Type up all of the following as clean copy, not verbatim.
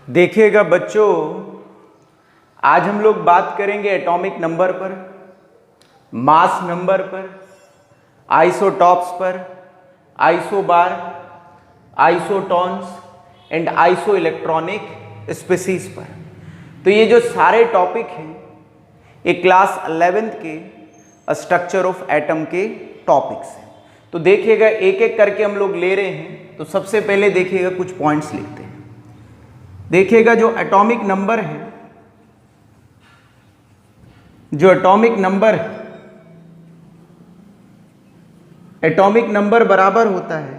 देखिएगा बच्चों, आज हम लोग बात करेंगे एटॉमिक नंबर पर, मास नंबर पर, आइसोटॉप्स पर, isobars, isotones and isoelectronic species पर। तो ये जो सारे टॉपिक हैं ये क्लास 11th के स्ट्रक्चर ऑफ एटम के टॉपिक्स हैं। तो देखिएगा एक एक करके हम लोग ले रहे हैं। तो सबसे पहले देखिएगा कुछ पॉइंट्स लिखते हैं। देखिएगा जो एटॉमिक नंबर है, जो एटॉमिक नंबर बराबर होता है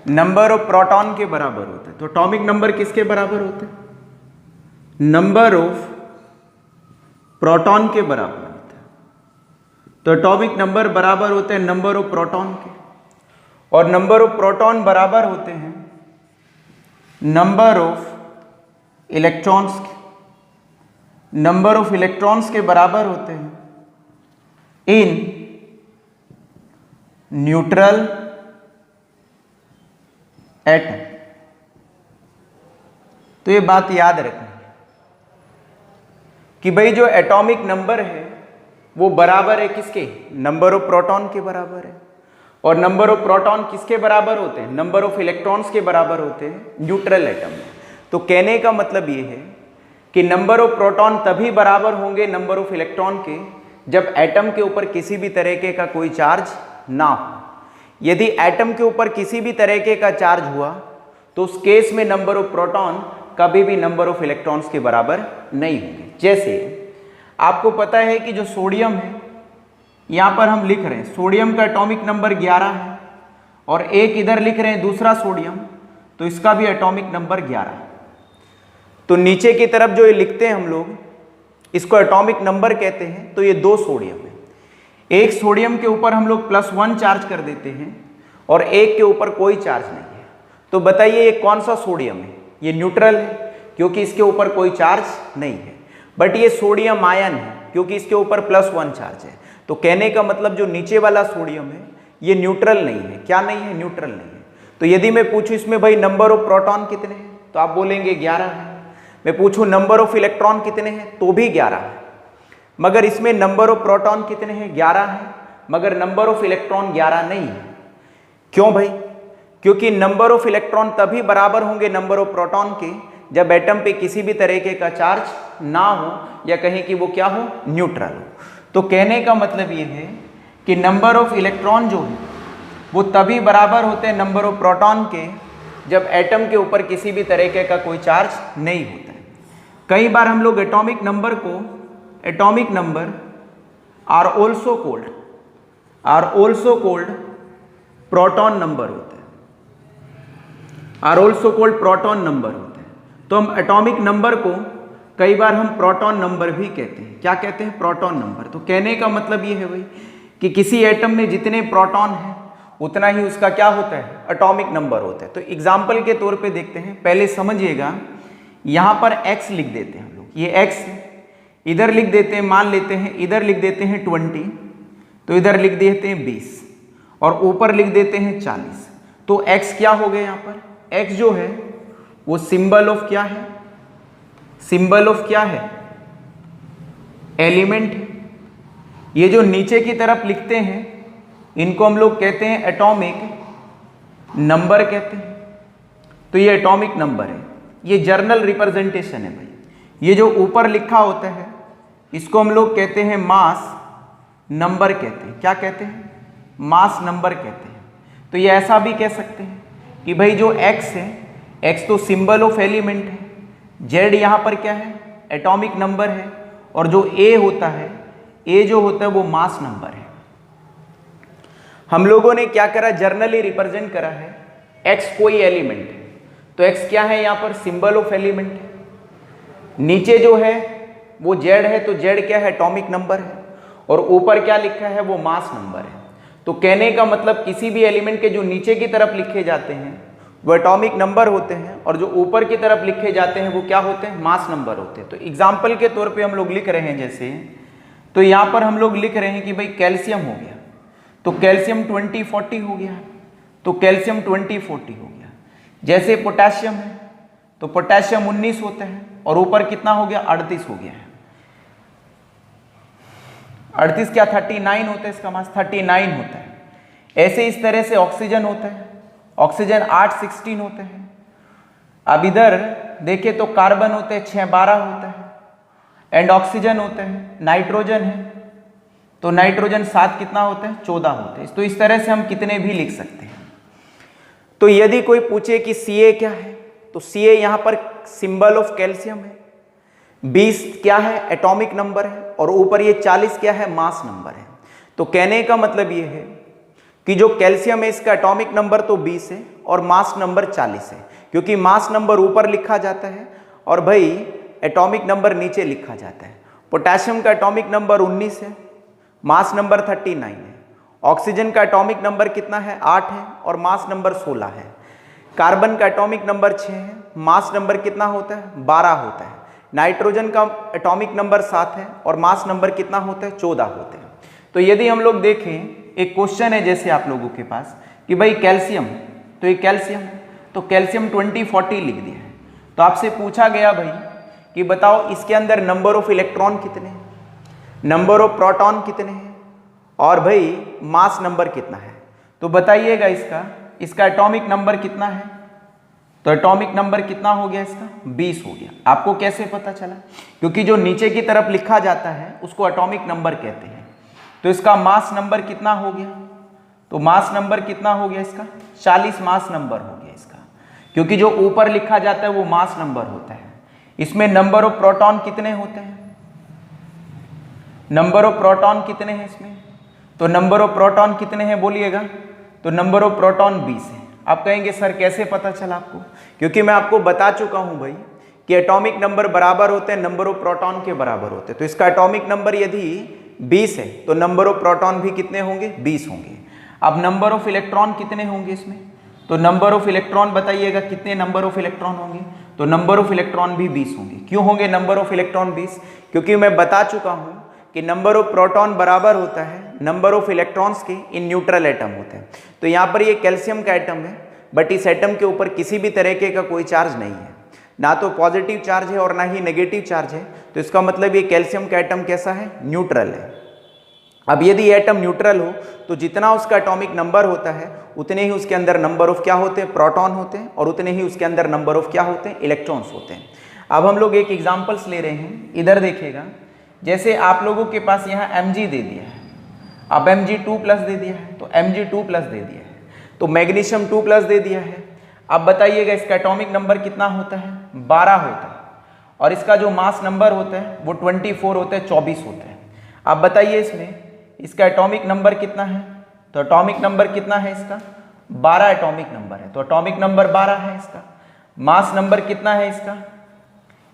नंबर ऑफ प्रोटॉन के बराबर होता है। तो एटॉमिक नंबर किसके बराबर होते हैं? नंबर ऑफ प्रोटॉन के बराबर होता है। तो एटॉमिक नंबर बराबर होते हैं नंबर ऑफ प्रोटॉन के, और नंबर ऑफ प्रोटॉन बराबर होते हैं नंबर ऑफ इलेक्ट्रॉन्स के। नंबर ऑफ इलेक्ट्रॉन्स के बराबर होते हैं इन न्यूट्रल एटम। तो ये बात याद रखना कि भाई जो एटॉमिक नंबर है वो बराबर है किसके? नंबर ऑफ प्रोटॉन के बराबर है। और नंबर ऑफ प्रोटॉन किसके बराबर होते हैं? नंबर ऑफ इलेक्ट्रॉन्स के बराबर होते हैं न्यूट्रल एटम में। तो कहने का मतलब ये है कि नंबर ऑफ प्रोटॉन तभी बराबर होंगे नंबर ऑफ इलेक्ट्रॉन के जब एटम के ऊपर किसी भी तरीके का कोई चार्ज ना हो। यदि एटम के ऊपर किसी भी तरीके का चार्ज हुआ तो उस केस में नंबर ऑफ प्रोटॉन कभी भी नंबर ऑफ इलेक्ट्रॉन्स के बराबर नहीं होंगे। जैसे आपको पता है कि जो सोडियम है, यहां पर हम लिख रहे हैं सोडियम का एटॉमिक नंबर 11 है, और एक इधर लिख रहे हैं दूसरा सोडियम, तो इसका भी एटॉमिक नंबर 11 है। तो नीचे की तरफ जो ये लिखते हैं हम लोग, इसको एटॉमिक नंबर कहते हैं। तो ये दो सोडियम है, एक सोडियम के ऊपर हम लोग +1 चार्ज कर देते हैं और एक के ऊपर कोई चार्ज नहीं है। तो बताइए ये कौन सा सोडियम है? ये न्यूट्रल है क्योंकि इसके ऊपर कोई चार्ज नहीं है। बट ये सोडियम आयन है क्योंकि इसके ऊपर +1 चार्ज है। तो कहने का मतलब जो नीचे वाला सोडियम है ये न्यूट्रल नहीं है। क्या नहीं है? न्यूट्रल नहीं है। तो यदि मैं पूछूं इसमें भाई नंबर ऑफ प्रोटॉन कितने हैं, तो आप बोलेंगे 11 है। मैं पूछूं नंबर ऑफ इलेक्ट्रॉन कितने हैं, तो भी 11 है। मगर इसमें नंबर ऑफ प्रोटॉन कितने हैं? 11 है, मगर नंबर ऑफ इलेक्ट्रॉन 11 नहीं है। क्यों भाई? क्योंकि नंबर ऑफ इलेक्ट्रॉन तभी बराबर होंगे नंबर ऑफ प्रोटॉन के जब एटम पे किसी भी तरीके का चार्ज ना हो, या कहें कि वो क्या हो? न्यूट्रल हो। तो कहने का मतलब ये है कि नंबर ऑफ इलेक्ट्रॉन जो है वो तभी बराबर होते हैं नंबर ऑफ प्रोटॉन के जब एटम के ऊपर किसी भी तरीके का कोई चार्ज नहीं होता है। कई बार हम लोग atomic number are also called proton number होता है, are also called proton number होता है। तो हम एटॉमिक नंबर को कई बार हम प्रोटॉन नंबर भी कहते हैं। क्या कहते हैं? Proton number. तो कहने का मतलब ये है भाई कि किसी एटम में जितने प्रोटॉन हैं उतना ही उसका क्या होता है? एटॉमिक नंबर होता है। तो एग्जाम्पल के तौर पे देखते हैं। पहले समझिएगा, यहाँ पर x लिख देते हैं हम लोग, ये x है। इधर लिख देते हैं, मान लेते हैं इधर लिख देते हैं 20, तो इधर लिख देते हैं 20, और ऊपर लिख देते हैं 40। तो x क्या हो गया? यहाँ पर x जो है वो सिंबल ऑफ क्या है? सिंबल ऑफ क्या है? एलिमेंट है। ये जो नीचे की तरफ लिखते हैं इनको हम लोग कहते हैं एटॉमिक नंबर कहते हैं। तो ये एटॉमिक नंबर है, ये जर्नल रिप्रेजेंटेशन है भाई। ये जो ऊपर लिखा होता है इसको हम लोग कहते हैं मास नंबर कहते हैं। क्या कहते हैं? मास नंबर कहते हैं। तो ये ऐसा भी कह सकते हैं कि भाई जो x है, x तो सिंबल ऑफ एलिमेंट है, z यहाँ पर क्या है? एटॉमिक नंबर है, और जो a होता है, a जो होता है वो मास नंबर है। हम लोगों ने क्या करा? जर्नली रिप्रेजेंट करा है x कोई एलिमेंट है, तो x क्या है? यहाँ पर सिंबल ऑफ एलिमेंट है। नीचे जो है वो z है, तो z क्या है? एटॉमिक नंबर है, और ऊपर क्या लिखा है? वो मास नंबर है। तो कहने का मतलब किसी भी एलिमेंट के जो नीचे की तरफ लिखे जाते हैं वो एटॉमिक नंबर होते हैं, और जो ऊपर की तरफ लिखे जाते हैं वो क्या होते हैं? मास नंबर होते हैं। तो एग्जाम्पल के तौर पे हम लोग लिख रहे हैं, जैसे तो यहाँ पर हम लोग लिख रहे हैं कि भाई कैल्शियम हो गया, तो कैल्शियम 2040 हो गया, तो कैल्शियम 2040 हो गया। जैसे पोटेशियम है तो पोटेशियम 19 होते हैं और ऊपर कितना हो गया 38 हो गया है। 38 क्या 39 होता है, इसका मास 39 होता है। ऐसे इस तरह से ऑक्सीजन होता है, ऑक्सीजन 8-16 होते हैं। अब इधर देखें तो कार्बन होते हैं 6-12 होता है, एंड ऑक्सीजन होते हैं, नाइट्रोजन है तो नाइट्रोजन 7 कितना होते हैं 14 होते हैं। तो इस तरह से हम कितने भी लिख सकते हैं। तो यदि कोई पूछे कि Ca क्या है, तो Ca यहां पर सिंबल ऑफ कैल्शियम है, 20 क्या है एटॉमिक नंबर है, और ऊपर ये 40 क्या है मास नंबर है। तो कहने का मतलब ये है कि जो कैल्शियम है इसका एटॉमिक नंबर तो 20 है और मास नंबर 40 है, क्योंकि मास नंबर ऊपर लिखा जाता है और भाई एटॉमिक नंबर नीचे लिखा जाता है। पोटेशियम का एटॉमिक नंबर 19 है, मास नंबर 39 है। ऑक्सीजन का एटॉमिक नंबर कितना है 8 है और मास नंबर 16 है। कार्बन का एटॉमिक नंबर 6 है, मास नंबर कितना होता है 12 होता है। नाइट्रोजन का एटॉमिक नंबर 7 है और मास नंबर कितना होता है 14 होते हैं। तो यदि हम लोग देखें, एक क्वेश्चन है जैसे आप लोगों के पास कि भाई कैल्शियम, तो ये कैल्शियम है तो कैल्शियम 2040 लिख दिया है। तो आपसे पूछा गया भाई कि बताओ इसके अंदर नंबर ऑफ इलेक्ट्रॉन कितने हैं, नंबर ऑफ प्रोटॉन कितने हैं और भाई मास नंबर कितना है। तो बताइएगा इसका एटॉमिक नंबर कितना है। तो एटॉमिक नंबर कितना हो गया इसका 20 हो गया। आपको कैसे पता चला, क्योंकि जो नीचे की तरफ लिखा जाता है उसको एटॉमिक नंबर कहते हैं। तो इसका मास नंबर कितना हो गया, तो मास नंबर कितना हो गया इसका 40 मास नंबर हो गया इसका, क्योंकि जो ऊपर लिखा जाता है वो मास नंबर होता है। इसमें नंबर ऑफ प्रोटॉन कितने होते हैं, नंबर ऑफ प्रोटॉन कितने हैं इसमें, तो नंबर ऑफ प्रोटॉन कितने हैं बोलिएगा, तो नंबर ऑफ प्रोटॉन 20 है। आप कहेंगे सर कैसे पता चला आपको, क्योंकि मैं आपको बता चुका हूं भाई कि एटॉमिक नंबर बराबर होते हैं नंबर ऑफ प्रोटॉन के बराबर होते हैं। तो इसका एटॉमिक नंबर यदि 20 है तो नंबर ऑफ प्रोटॉन भी कितने होंगे 20 होंगे। अब नंबर ऑफ इलेक्ट्रॉन कितने होंगे इसमें, तो नंबर ऑफ इलेक्ट्रॉन बताइएगा कितने नंबर ऑफ इलेक्ट्रॉन होंगे, तो नंबर ऑफ इलेक्ट्रॉन भी 20 होंगे। क्यों होंगे नंबर ऑफ इलेक्ट्रॉन 20, क्योंकि मैं बता चुका हूं कि नंबर ऑफ प्रोटॉन बराबर होता है नंबर ऑफ इलेक्ट्रॉन्स के इन न्यूट्रल एटम होते हैं। तो यहाँ पर ये कैल्शियम का एटम है, बट इस एटम के ऊपर किसी भी तरीके का कोई चार्ज नहीं है, ना तो पॉजिटिव चार्ज है और ना ही नेगेटिव चार्ज है। तो इसका मतलब ये कैल्शियम का एटम कैसा है न्यूट्रल है। अब यदि ये एटम न्यूट्रल हो तो जितना उसका एटॉमिक नंबर होता है उतने ही उसके अंदर नंबर ऑफ क्या होते हैं प्रोटॉन होते हैं, और उतने ही उसके अंदर नंबर ऑफ क्या होते हैं इलेक्ट्रॉन्स होते हैं। अब हम लोग एक एग्जांपल्स ले रहे हैं, इधर देखिएगा। जैसे आप लोगों के पास यहाँ Mg दे दिया है, अब Mg2+ दे दिया है, तो Mg2+ दे दिया है, तो मैग्नीशियम 2+ दे दिया है। अब बताइएगा इसका एटॉमिक नंबर कितना होता है 12 होता है, और इसका जो मास नंबर होता है वो 24 होता है 24 होता है। अब बताइए इसमें इसका एटॉमिक नंबर कितना है, तो एटॉमिक नंबर कितना है इसका 12 एटॉमिक नंबर है, तो एटॉमिक नंबर 12 है इसका। मास नंबर कितना है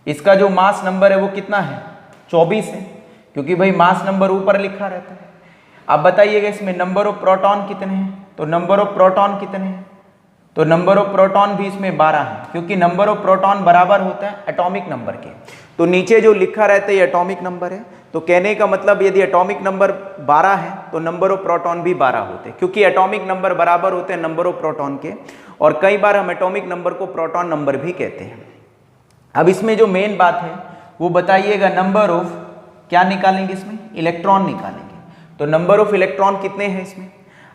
इसका जो मास नंबर है वो कितना है 24 है, क्योंकि भाई मास नंबर ऊपर लिखा रहता है। अब बताइएगा इसमें नंबर ऑफ प्रोटॉन कितने हैं, तो नंबर ऑफ प्रोटॉन कितने हैं, तो नंबर ऑफ प्रोटॉन भी इसमें 12 है, क्योंकि नंबर ऑफ प्रोटॉन बराबर होता है एटॉमिक नंबर के। तो नीचे जो लिखा रहता है ये एटॉमिक नंबर है। तो कहने का मतलब यदि एटॉमिक नंबर 12 है तो नंबर ऑफ प्रोटॉन भी 12 होते हैं, क्योंकि एटॉमिक नंबर बराबर होते हैं नंबर ऑफ प्रोटॉन के। और कई बार हम एटॉमिक नंबर को प्रोटॉन नंबर भी कहते हैं। अब इसमें जो मेन बात है वो बताइएगा नंबर ऑफ क्या निकालेंगे, इसमें इलेक्ट्रॉन निकालेंगे। तो नंबर ऑफ इलेक्ट्रॉन कितने हैं इसमें,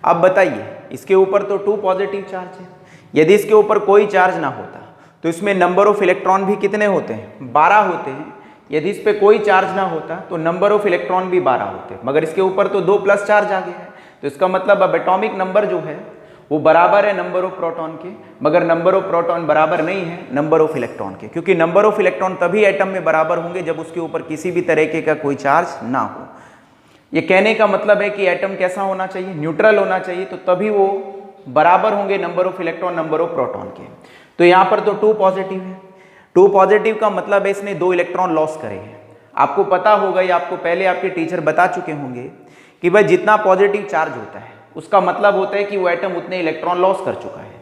अब बताइए। इसके ऊपर तो 2 पॉजिटिव चार्ज है, यदि इसके ऊपर कोई चार्ज ना होता तो इसमें नंबर ऑफ इलेक्ट्रॉन भी कितने होते हैं 12 होते हैं। यदि इस पर कोई चार्ज ना होता तो नंबर ऑफ इलेक्ट्रॉन भी 12 होते, मगर इसके ऊपर तो 2+ चार्ज आ गया है। तो इसका मतलब अब एटॉमिक नंबर जो है वो बराबर है नंबर ऑफ प्रोटॉन के, मगर नंबर ऑफ प्रोटॉन बराबर नहीं है नंबर ऑफ इलेक्ट्रॉन के, क्योंकि नंबर ऑफ इलेक्ट्रॉन तभी एटम में बराबर होंगे जब उसके ऊपर किसी भी तरीके का कोई चार्ज ना हो। ये कहने का मतलब है कि एटम कैसा होना चाहिए न्यूट्रल होना चाहिए, तो तभी वो बराबर होंगे number of electron number of proton के। तो यहाँ पर तो 2 पॉजिटिव है, 2 पॉजिटिव का मतलब है इसने 2 इलेक्ट्रॉन लॉस करे हैं। आपको पता होगा या आपको पहले आपके टीचर बता चुके होंगे कि भाई जितना पॉजिटिव चार्ज होता है उसका मतलब होता है कि वो एटम उतने इलेक्ट्रॉन लॉस कर चुका है,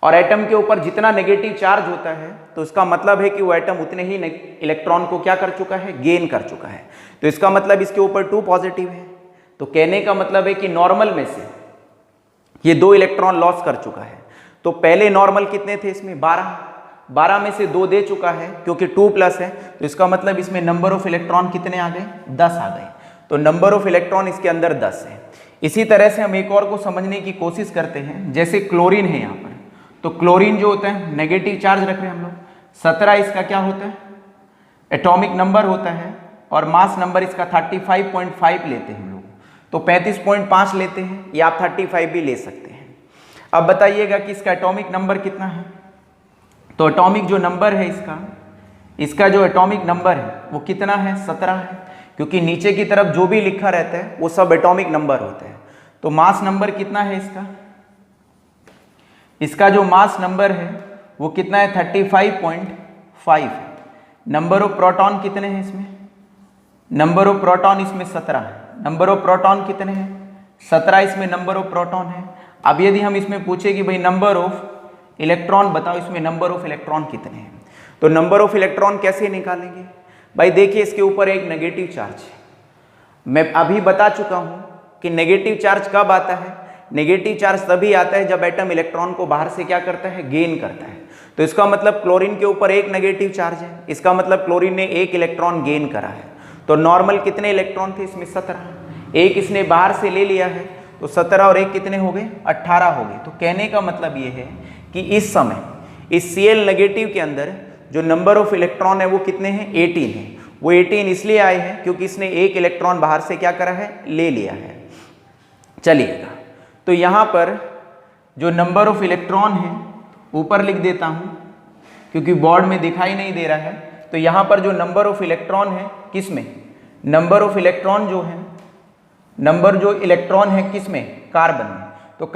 और एटम के ऊपर जितना नेगेटिव चार्ज होता है तो उसका मतलब है कि वो एटम उतने ही इलेक्ट्रॉन को क्या कर चुका है गेन कर चुका है। तो इसका मतलब इसके ऊपर 2 पॉजिटिव है। तो कहने का मतलब है कि नॉर्मल में से ये 2 इलेक्ट्रॉन लॉस कर चुका है। तो पहले नॉर्मल कितने थे इसमें 12, 12 में से 2 दे चुका है क्योंकि 2 प्लस है, तो इसका मतलब इसमें नंबर ऑफ इलेक्ट्रॉन कितने आ गए? 10 आ गए। तो नंबर ऑफ इलेक्ट्रॉन इसके अंदर 10 है। इसी तरह से हम एक और को समझने की कोशिश करते हैं, जैसे क्लोरीन है यहाँ पर। तो क्लोरीन जो होता है नेगेटिव चार्ज रख रहे हैं हम लोग, 17 इसका क्या होता है? एटॉमिक नंबर होता है, और मास नंबर इसका 35.5 लेते हैं हम लोग, तो 35.5 लेते हैं, या आप 35 भी ले सकते हैं। अब बताइएगा कि इसका एटॉमिक नंबर कितना है? तो एटॉमिक जो नंबर है इसका जो एटॉमिक नंबर है वो कितना है? 17 है, क्योंकि नीचे की तरफ जो भी लिखा रहता है वो सब एटॉमिक नंबर होता है। तो मास नंबर कितना है इसका जो मास नंबर है वो कितना है? 35.5 है। नंबर ऑफ प्रोटॉन कितने हैं इसमें? नंबर ऑफ प्रोटॉन इसमें 17 है। नंबर ऑफ प्रोटॉन कितने हैं? 17 इसमें नंबर ऑफ प्रोटॉन है। अब यदि हम इसमें पूछे कि भाई नंबर ऑफ इलेक्ट्रॉन बताओ, इसमें नंबर ऑफ इलेक्ट्रॉन कितने हैं, तो नंबर ऑफ इलेक्ट्रॉन कैसे निकालेंगे? भाई देखिए, इसके ऊपर एक नेगेटिव चार्ज है। मैं अभी बता चुका हूं कि नेगेटिव चार्ज कब आता है? नेगेटिव चार्ज तभी आता है जब एटम इलेक्ट्रॉन को बाहर से क्या करता है? गेन करता है। तो इसका मतलब क्लोरीन के ऊपर एक नेगेटिव चार्ज है, इसका मतलब क्लोरीन ने एक इलेक्ट्रॉन गेन करा है। तो नॉर्मल कितने इलेक्ट्रॉन थे इसमें? 17। एक इसने बाहर से ले लिया है, तो 17 और एक कितने हो गए? 18 हो गए। तो कहने का मतलब ये है कि इस समय इस Cl नेगेटिव के अंदर जो नंबर ऑफ इलेक्ट्रॉन है वो कितने हैं? 18 है। वो 18 इसलिए आए हैं क्योंकि इसने एक इलेक्ट्रॉन बाहर से क्या करा है? ले लिया है। चलिएगा, तो यहाँ पर जो नंबर ऑफ इलेक्ट्रॉन है ऊपर लिख देता हूँ क्योंकि बोर्ड में दिखाई नहीं दे रहा है। तो यहाँ पर जो नंबर ऑफ इलेक्ट्रॉन है किसमें? नंबर ऑफ इलेक्ट्रॉन जो है, नंबर जो इलेक्ट्रॉन है किसमें? कार्बन में। तो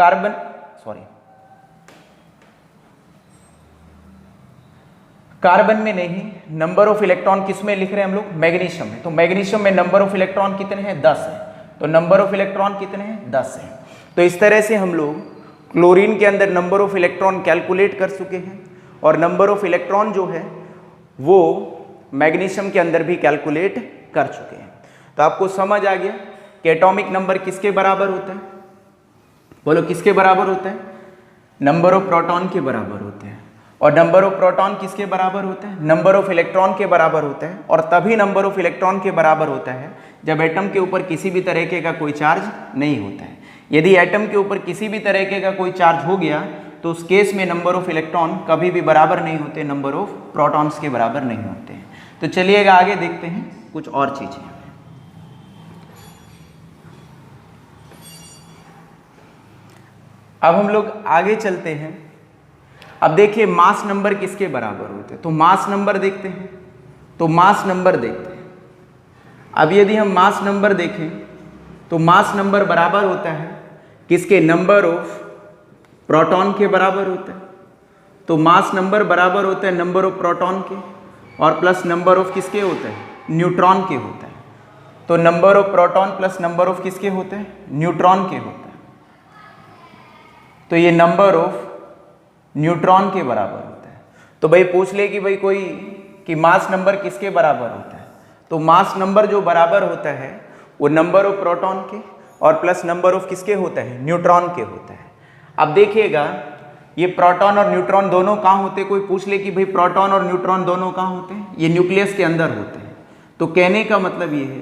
कार्बन में नहीं, नंबर ऑफ इलेक्ट्रॉन किसमें लिख रहे हैं हम लोग? मैग्नीशियम में। तो मैग्नीशियम में नंबर ऑफ इलेक्ट्रॉन कितने हैं? 10 है। तो नंबर ऑफ इलेक्ट्रॉन कितने हैं? 10 है। तो इस तरह से हम लोग क्लोरीन के अंदर नंबर ऑफ इलेक्ट्रॉन कैलकुलेट कर चुके हैं, और नंबर ऑफ इलेक्ट्रॉन जो है वो मैग्नीशियम के अंदर भी कैलकुलेट कर चुके हैं। तो आपको समझ आ गया कि एटॉमिक नंबर किसके बराबर होता है? बोलो, किसके बराबर होता है? नंबर ऑफ प्रोटॉन के बराबर होते हैं। और नंबर ऑफ प्रोटॉन किसके बराबर होता है? नंबर ऑफ इलेक्ट्रॉन के बराबर होता है। और तभी नंबर ऑफ इलेक्ट्रॉन के बराबर होता है जब एटम के ऊपर किसी भी तरीके का कोई चार्ज नहीं होता है। यदि एटम के ऊपर किसी भी तरीके का कोई चार्ज हो गया तो उस केस में नंबर ऑफ इलेक्ट्रॉन कभी भी बराबर नहीं होते, नंबर ऑफ प्रोटॉन्स के बराबर नहीं होते हैं। तो चलिएगा आगे देखते हैं कुछ और चीजें। अब हम लोग आगे चलते हैं। अब देखिए मास नंबर किसके बराबर होते हैं, तो मास नंबर देखते हैं। तो मास नंबर देखते हैं। अब यदि हम मास नंबर देखें तो मास नंबर बराबर होता है किसके? नंबर ऑफ प्रोटॉन के बराबर होता है। तो मास नंबर बराबर होता है नंबर ऑफ प्रोटॉन के, और प्लस नंबर ऑफ किसके होता है? न्यूट्रॉन के होता है। तो number of proton plus number of किसके होते हैं? न्यूट्रॉन के होता है। तो ये नंबर ऑफ न्यूट्रॉन के बराबर होता है। तो भाई पूछ ले कि भाई कोई कि मास नंबर किसके बराबर होता है, तो मास नंबर जो बराबर होता है वो नंबर ऑफ प्रोटॉन के और प्लस नंबर ऑफ किसके होता है? न्यूट्रॉन के होता है। अब देखिएगा ये प्रोटॉन और न्यूट्रॉन दोनों कहाँ होते हैं? कोई पूछ ले कि भाई प्रोटॉन और न्यूट्रॉन दोनों कहाँ होते हैं? ये न्यूक्लियस के अंदर होते हैं। तो कहने का मतलब ये है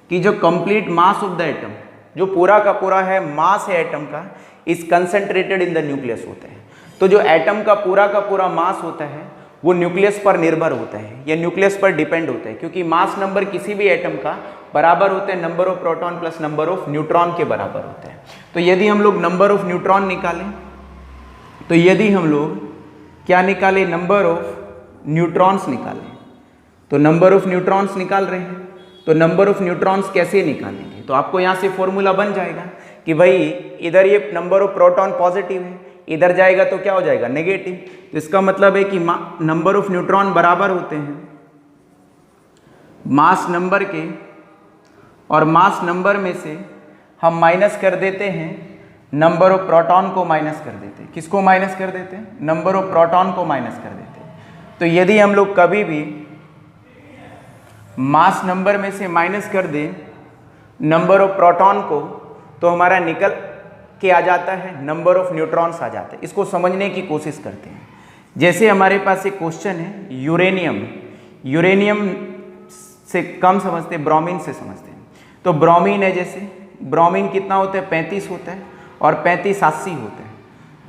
कि जो complete mass of the atom, जो पूरा का पूरा है मास है एटम का, is concentrated in the nucleus होता है। तो जो एटम का पूरा मास होता है वो न्यूक्लियस पर निर्भर होता है, या न्यूक्लियस पर डिपेंड होता है, क्योंकि मास नंबर किसी भी एटम का बराबर होता है number of proton plus number of neutron के बराबर होता है। तो यदि हम लोग नंबर ऑफ न्यूट्रॉन निकालें, तो यदि हम लोग क्या निकालें? नंबर ऑफ न्यूट्रॉन्स निकालें। तो नंबर ऑफ न्यूट्रॉन्स निकाल रहे हैं, तो नंबर ऑफ न्यूट्रॉन्स कैसे निकालेंगे? तो आपको यहाँ से फॉर्मूला बन जाएगा कि भाई इधर ये नंबर ऑफ प्रोटॉन पॉजिटिव है, इधर जाएगा तो क्या हो जाएगा? नेगेटिव। तो इसका मतलब है कि नंबर ऑफ न्यूट्रॉन बराबर होते हैं मास नंबर के, और मास नंबर में से हम माइनस कर देते हैं नंबर ऑफ प्रोटॉन को माइनस कर देते हैं। किसको माइनस कर देते हैं? नंबर ऑफ प्रोटॉन को माइनस कर देते हैं। तो यदि हम लोग कभी भी मास नंबर में से माइनस कर दें नंबर ऑफ प्रोटॉन को, तो हमारा निकल के आ जाता है नंबर ऑफ न्यूट्रॉन्स आ जाते हैं। इसको समझने की कोशिश करते हैं जैसे हमारे पास एक क्वेश्चन है यूरेनियम, यूरेनियम से कम समझते हैं, ब्रोमीन से समझते हैं। तो ब्रोमीन है, जैसे ब्रोमीन कितना होता है 35 होता है और 35 80 होता है।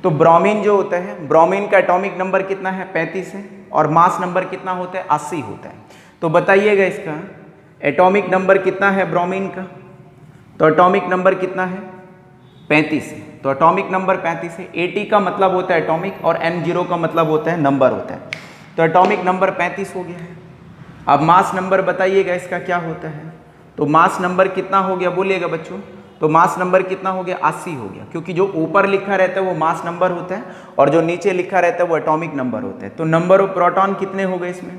तो ब्रोमीन जो होता है, ब्रोमीन का एटॉमिक नंबर कितना है 35 है और मास नंबर कितना होता है 80 होता है। तो बताइएगा इसका एटॉमिक नंबर कितना है ब्रोमीन का। तो एटॉमिक नंबर कितना है 35 है। तो एटॉमिक नंबर 35 है। 80 का मतलब होता है एटॉमिक और N0 का मतलब होता है नंबर होता है। तो एटॉमिक नंबर 35 हो गया है। अब मास नंबर बताइएगा इसका क्या होता है। तो मास नंबर कितना हो गया बोलिएगा बच्चों। तो मास नंबर कितना हो गया 80 हो गया, क्योंकि जो ऊपर लिखा रहता है वो मास नंबर होता है और जो नीचे लिखा रहता है वो एटॉमिक नंबर होता है। तो नंबर ऑफ प्रोटॉन कितने हो गए इसमें।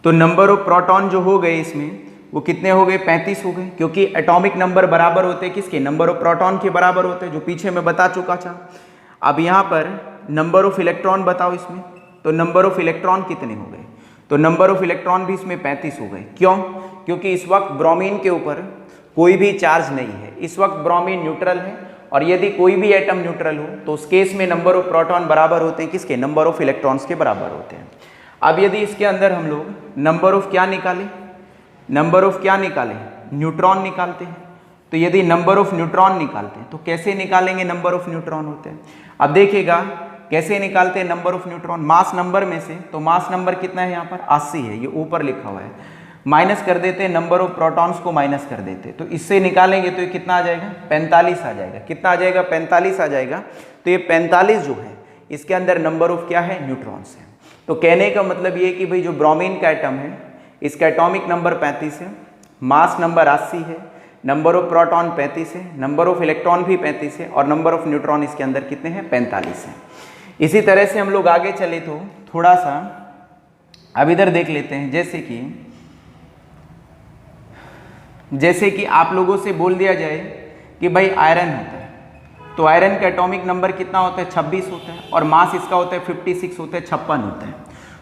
तो नंबर ऑफ प्रोटॉन जो हो गए इसमें वो कितने हो गए 35 हो गए, क्योंकि एटॉमिक नंबर बराबर होते हैं किसके, नंबर ऑफ प्रोटॉन के बराबर होते हैं, जो पीछे मैं बता चुका था। अब यहाँ पर नंबर ऑफ इलेक्ट्रॉन बताओ इसमें। तो नंबर ऑफ इलेक्ट्रॉन कितने हो गए। तो नंबर ऑफ इलेक्ट्रॉन भी इसमें 35 हो गए। क्यों, क्योंकि इस वक्त ब्रोमीन के ऊपर कोई भी चार्ज नहीं है। इस वक्त ब्रोमीन न्यूट्रल है और यदि कोई भी एटम न्यूट्रल हो तो उस केस में नंबर ऑफ प्रोटॉन बराबर होते हैं किसके, नंबर ऑफ इलेक्ट्रॉन्स के बराबर होते हैं। अब यदि इसके अंदर हम लोग नंबर ऑफ क्या निकालें, नंबर ऑफ क्या निकालें, न्यूट्रॉन निकालते हैं। तो यदि नंबर ऑफ न्यूट्रॉन निकालते हैं तो कैसे निकालेंगे, नंबर ऑफ न्यूट्रॉन होते हैं। अब देखिएगा कैसे निकालते हैं number of neutron, mass number में से। तो मास नंबर कितना है यहाँ पर 80 है, ये ऊपर लिखा हुआ है। माइनस कर देते हैं नंबर ऑफ प्रोटॉन्स को, माइनस कर देते हैं। तो इससे निकालेंगे तो ये कितना आ जाएगा 45 आ जाएगा। कितना आ जाएगा 45 आ जाएगा। तो ये 45 जो है इसके अंदर नंबर ऑफ क्या है, न्यूट्रॉन्स है। तो कहने का मतलब ये कि भाई जो ब्रोमीन का एटम है इसका एटॉमिक नंबर 35 है, मास नंबर 80 है, नंबर ऑफ प्रोटॉन 35 है, नंबर ऑफ इलेक्ट्रॉन भी 35 है और नंबर ऑफ न्यूट्रॉन इसके अंदर कितने हैं 45 है। इसी तरह से हम लोग आगे चले तो थोड़ा सा अब इधर देख लेते हैं। जैसे कि आप लोगों से बोल दिया जाए कि भाई आयरन होता है, तो आयरन का एटॉमिक नंबर कितना होता है 26 होता है और मास इसका होता है 56 होता है, 56 होता है।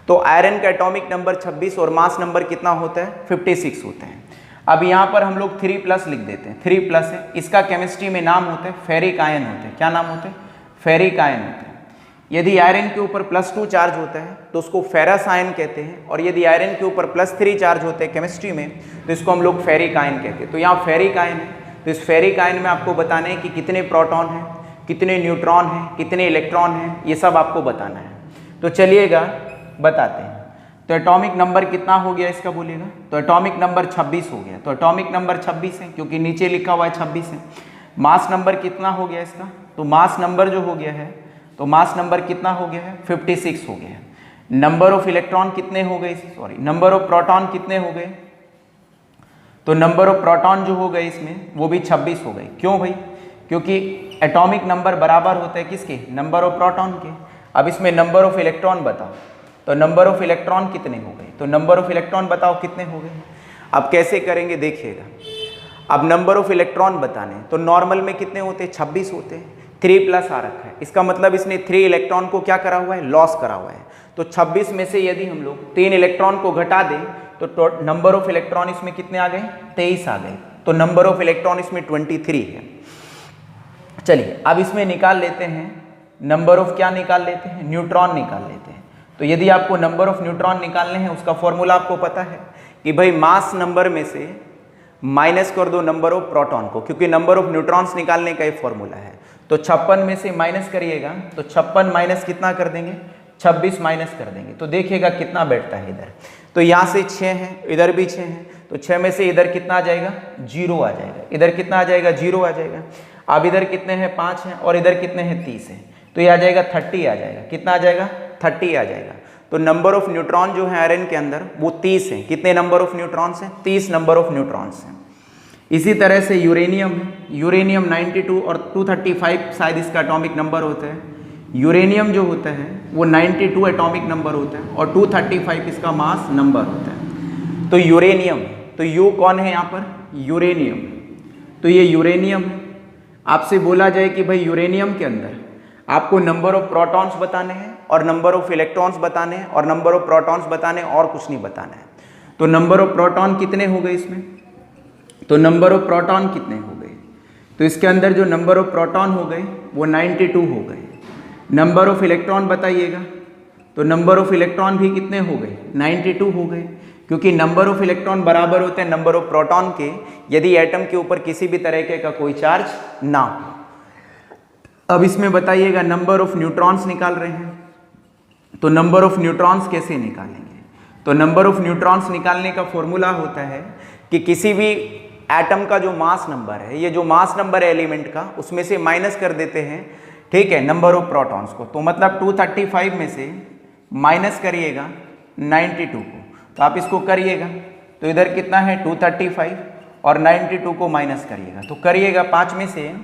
तो आयरन का एटॉमिक नंबर 26 और मास नंबर कितना होता है 56 होता है। अब यहाँ पर हम लोग 3+ लिख देते हैं, 3+ है। इसका केमिस्ट्री में नाम होता है फेरिक आयन होते हैं। क्या नाम होते हैं, फेरिक आयन होते हैं। यदि आयरन के ऊपर +2 चार्ज होता है तो उसको फेरस आयन कहते हैं, और यदि आयरन के ऊपर +3 चार्ज होते हैं केमिस्ट्री में तो इसको हम लोग फेरिक आयन कहते हैं। तो यहाँ फेरिक आयन है। तो इस फेरिक आयन में आपको बताना है कि कितने प्रोटॉन हैं, कितने न्यूट्रॉन हैं, कितने इलेक्ट्रॉन हैं, ये सब आपको बताना है। तो चलिएगा बताते हैं। तो एटॉमिक नंबर कितना हो गया इसका बोलिएगा। तो एटॉमिक नंबर 26 हो गया। तो एटॉमिक नंबर 26 है क्योंकि नीचे लिखा हुआ है 26 है। मास नंबर कितना हो गया इसका। तो मास नंबर जो हो गया है, तो मास नंबर कितना हो गया है 56 हो गया है। नंबर ऑफ इलेक्ट्रॉन कितने हो गए, सॉरी नंबर ऑफ प्रोटॉन कितने हो गए। तो नंबर ऑफ प्रोटॉन जो हो गए इसमें वो भी 26 हो गए। क्यों भाई, क्योंकि एटॉमिक नंबर बराबर होता है किसके, नंबर ऑफ प्रोटॉन के। अब इसमें नंबर ऑफ इलेक्ट्रॉन बताओ। तो नंबर ऑफ इलेक्ट्रॉन कितने हो गए। तो नंबर ऑफ इलेक्ट्रॉन बताओ कितने हो गए। अब कैसे करेंगे देखिएगा। अब नंबर ऑफ इलेक्ट्रॉन बताने, तो नॉर्मल में कितने होते हैं 26 होते हैं, 3+ आ रखा है। इसका मतलब इसने 3 इलेक्ट्रॉन को क्या करा हुआ है, लॉस करा हुआ है। तो 26 में से यदि हम लोग 3 इलेक्ट्रॉन को घटा दें तो नंबर ऑफ इलेक्ट्रॉन इसमें कितने आ गए 23 आ गए। तो नंबर ऑफ इलेक्ट्रॉन इसमें 23 है। चलिए अब इसमें निकाल लेते हैं नंबर ऑफ क्या निकाल लेते हैं, न्यूट्रॉन निकाल लेते हैं। तो यदि आपको नंबर ऑफ न्यूट्रॉन निकालने हैं उसका फॉर्मूला आपको पता है कि भाई मास नंबर में से माइनस कर दो नंबर ऑफ प्रोटॉन को, क्योंकि नंबर ऑफ न्यूट्रॉन्स निकालने का ये फॉर्मूला है। तो 56 में से माइनस करिएगा तो 56 माइनस कितना कर देंगे 26 माइनस कर देंगे। तो देखिएगा कितना बैठता है इधर। तो यहाँ से 6 है, इधर भी 6 है, तो 6 में से इधर कितना आ जाएगा 0 आ जाएगा। इधर कितना आ जाएगा 0 आ जाएगा। अब इधर कितने हैं 5 हैं और इधर कितने हैं 30 है। तो ये आ जाएगा 30 आ जाएगा। कितना आ जाएगा 30 आ जाएगा। तो नंबर ऑफ न्यूट्रॉन जो है आयरन के अंदर वो 30 है। कितने नंबर ऑफ न्यूट्रॉन्स हैं 30 नंबर ऑफ न्यूट्रॉन्स हैं। इसी तरह से यूरेनियम है। यूरेनियम 92 और 235 शायद इसका एटॉमिक नंबर होता है। यूरेनियम जो होता है वो 92 एटॉमिक नंबर होता है और 235 इसका मास नंबर होता है। तो यूरेनियम, तो यू कौन है यहाँ पर यूरेनियम। तो ये यूरेनियम है। आपसे बोला जाए कि भाई यूरेनियम के अंदर आपको नंबर ऑफ प्रोटॉन्स बताने हैं और नंबर ऑफ इलेक्ट्रॉन्स बताने हैं और नंबर ऑफ प्रोटॉन्स बताने और कुछ नहीं बताना है। तो नंबर ऑफ प्रोटॉन कितने हो गए इसमें। तो नंबर ऑफ प्रोटॉन कितने हो गए। तो इसके अंदर जो नंबर ऑफ प्रोटॉन हो गए वो 92 हो गए। नंबर ऑफ इलेक्ट्रॉन बताइएगा, तो नंबर ऑफ इलेक्ट्रॉन भी कितने हो गए, 92 हो गए, क्योंकि नंबर ऑफ इलेक्ट्रॉन बराबर होते हैं नंबर ऑफ प्रोटॉन के यदि एटम के ऊपर किसी भी तरह का कोई चार्ज ना हो। अब इसमें बताइएगा नंबर ऑफ न्यूट्रॉन्स निकाल रहे हैं, तो नंबर ऑफ न्यूट्रॉन्स कैसे निकालेंगे? तो नंबर ऑफ न्यूट्रॉन्स निकालने का फॉर्मूला होता है कि किसी भी एटम का जो मास नंबर है, ये जो मास नंबर है एलिमेंट का, उसमें से माइनस कर देते हैं, ठीक है, नंबर ऑफ प्रोटॉन्स को। तो मतलब 235 में से माइनस करिएगा 92 को, तो आप इसको करिएगा, तो इधर कितना है 235 और 92 को माइनस करिएगा, तो करिएगा 5 में से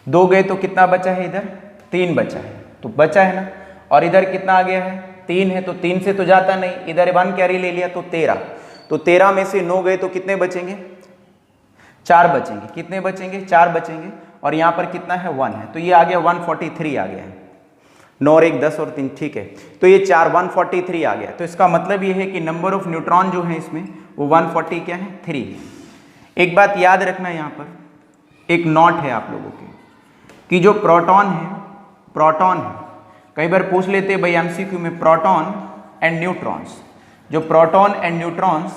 2 गए तो कितना बचा है, इधर 3 बचा है, तो बचा है ना, और इधर कितना आ गया है 3 है, तो 3 से तो जाता नहीं, इधर 1 कैरी ले लिया तो 13, तो 13 में से 9 गए तो कितने बचेंगे, 4 बचेंगे, कितने बचेंगे, 4 बचेंगे, और यहाँ पर कितना है 1 है, तो ये आ गया 143 आ गया है, 9 और 1 10 और 3, ठीक है, तो ये 4 143 आ गया। तो इसका मतलब ये है कि नंबर ऑफ न्यूट्रॉन जो है इसमें वो 140 क्या है 3 है। एक बात याद रखना, यहाँ पर एक नोट है आप लोगों के कि जो प्रोटॉन है, कई बार पूछ लेते हैं भाई एमसीक्यू में प्रोटॉन एंड न्यूट्रॉन्स, जो proton and neutrons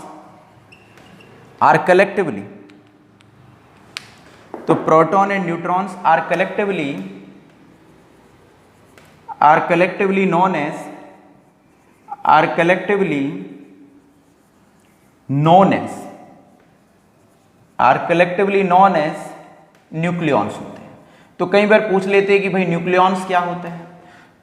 are collectively, तो proton and neutrons are collectively known as nucleons होते हैं। तो कई बार पूछ लेते हैं कि भाई न्यूक्लियॉन्स क्या होते हैं,